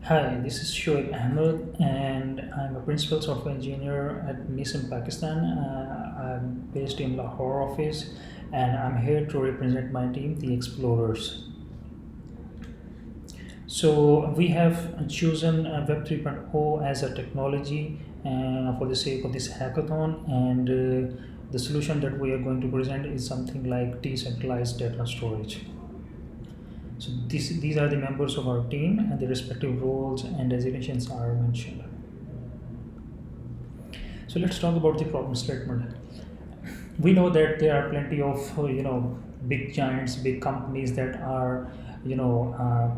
Hi, this is Shoaib Ahmed, and I'm a principal software engineer at Nisum, Pakistan. I'm based in Lahore office, and I'm here to represent my team, the Explorers. So we have chosen Web 3.0 as a technology for the sake of this hackathon, and the solution that we are going to present is something like decentralized data storage. So these are the members of our team, and the respective roles and designations are mentioned. So let's talk about the problem statement. We know that there are plenty of big giants, big companies that are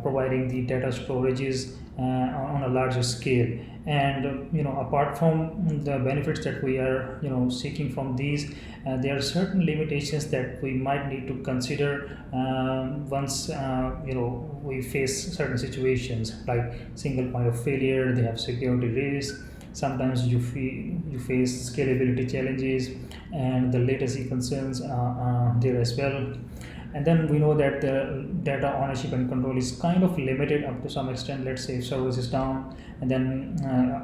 providing the data storages on a larger scale. And apart from the benefits that we are seeking from these, there are certain limitations that we might need to consider once we face certain situations like single point of failure. They have security risks. Sometimes you face scalability challenges, and the latency concerns are there as well. And then we know that the data ownership and control is kind of limited up to some extent. Let's say if service is down, and then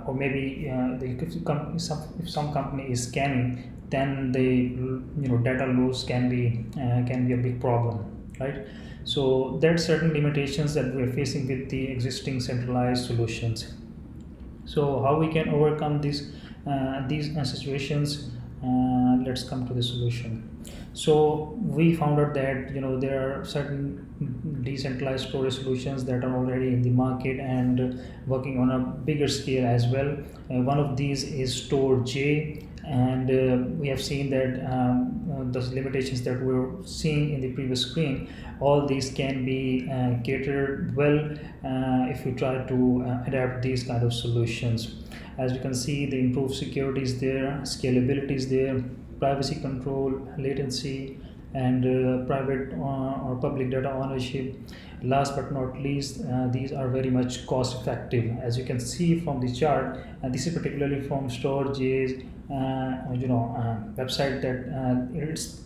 or maybe if some company is scanning, then the data loss can be a big problem, right? So there are certain limitations that we're facing with the existing centralized solutions. So how we can overcome these situations? Let's come to the solution. So we found out that there are certain decentralized storage solutions that are already in the market and working on a bigger scale as well. One of these is Storj, and we have seen that the limitations that we were seeing in the previous screen, all these can be catered well if we try to adapt these kind of solutions. As you can see, the improved security is there, scalability is there, privacy control, latency, and private or public data ownership. Last but not least, these are very much cost effective. As you can see from the chart, this is particularly from StoreJ's website, that it's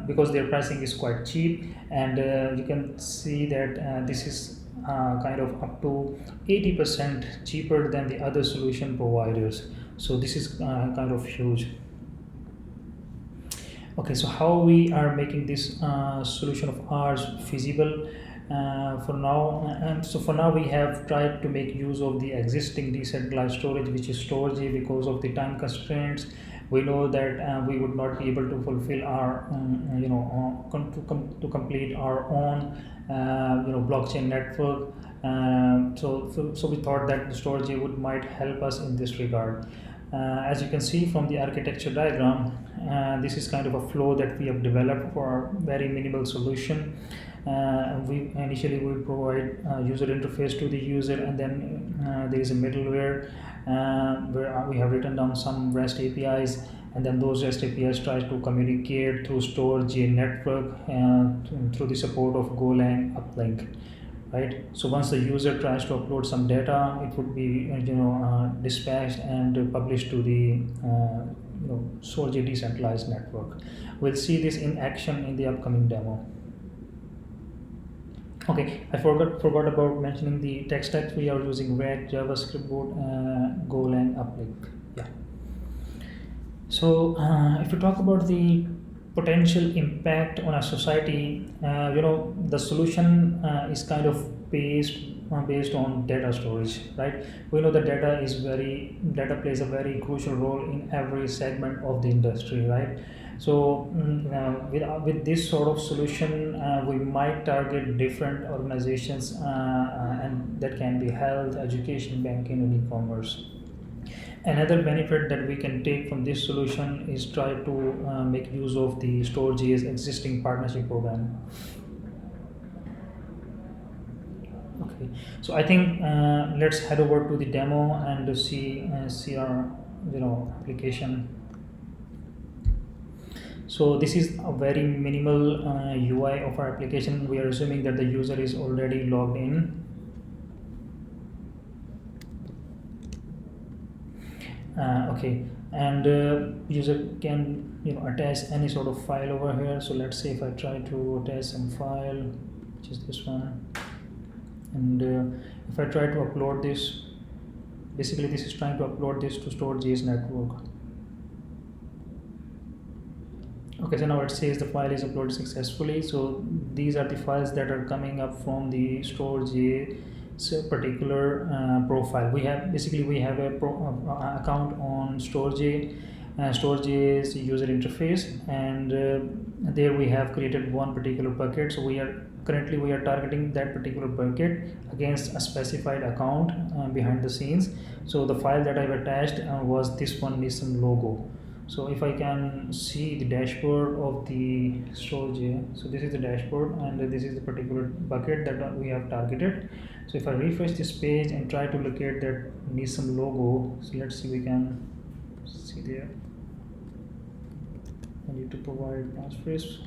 because their pricing is quite cheap, and you can see that this is kind of up to 80% cheaper than the other solution providers. So this is kind of huge. Okay, so how we are making this solution of ours feasible? For now, we have tried to make use of the existing decentralized storage, which is Storage. Because of the time constraints, we know that we would not be able to fulfill our, to complete our own, blockchain network. So we thought that the Storage would might help us in this regard. As you can see from the architecture diagram, this is kind of a flow that we have developed for our very minimal solution. We initially will provide user interface to the user, and then there is a middleware where we have written down some REST APIs, and then those REST APIs try to communicate through Storage network through the support of Golang uplink, right? So once the user tries to upload some data, it would be dispatched and published to the Solj decentralized network. We'll see this in action in the upcoming demo. Okay, I forgot about mentioning the tech stack. We are using React, JavaScript, boot, Golang, uplink. Yeah. So, if you talk about the potential impact on a society, the solution is kind of based on data storage, right? We know that data plays a very crucial role in every segment of the industry, right? So, with this sort of solution, we might target different organizations, and that can be health, education, banking, and e-commerce. Another benefit that we can take from this solution is try to make use of the StoreJ's existing partnership program. Okay, so I think let's head over to the demo and to see our application. So this is a very minimal UI of our application. We are assuming that the user is already logged in. Okay, and user can attach any sort of file over here. So let's say if I try to attach some file, which is this one, and If I try to upload this, basically this is trying to upload this to store.js network. Okay, so now it says the file is uploaded successfully. So these are the files that are coming up from the store.js particular profile. We have a account on store.js user interface, and there we have created one particular bucket. So we are targeting that particular bucket against a specified account behind the scenes. So the file that I've attached was this one, Nisum logo. So if I can see the dashboard of the storage, so this is the dashboard and this is the particular bucket that we have targeted. So if I refresh this page and try to locate that Nisum logo, so let's see, we can see there. I need to provide passphrase.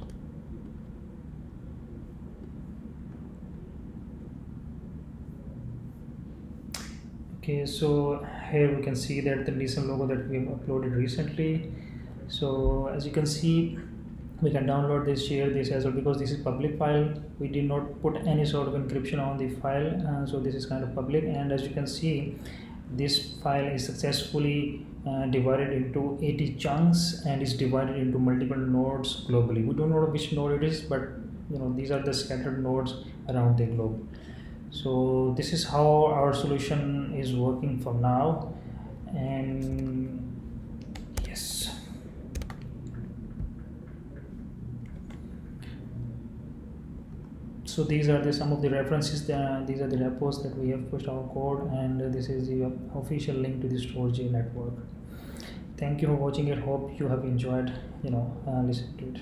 Okay, so here we can see that the Nissan logo that we have uploaded recently. So as you can see, we can download this, share this as well, because this is public file. We did not put any sort of encryption on the file, so this is kind of public. And as you can see, this file is successfully divided into 80 chunks and is divided into multiple nodes globally. We don't know which node it is, but these are the scattered nodes around the globe. So this is how our solution is working for now. And yes, so these are some of the references. These are the repos that we have pushed our code, and this is the official link to the storage network. Thank you for watching it. Hope you have enjoyed listening to it.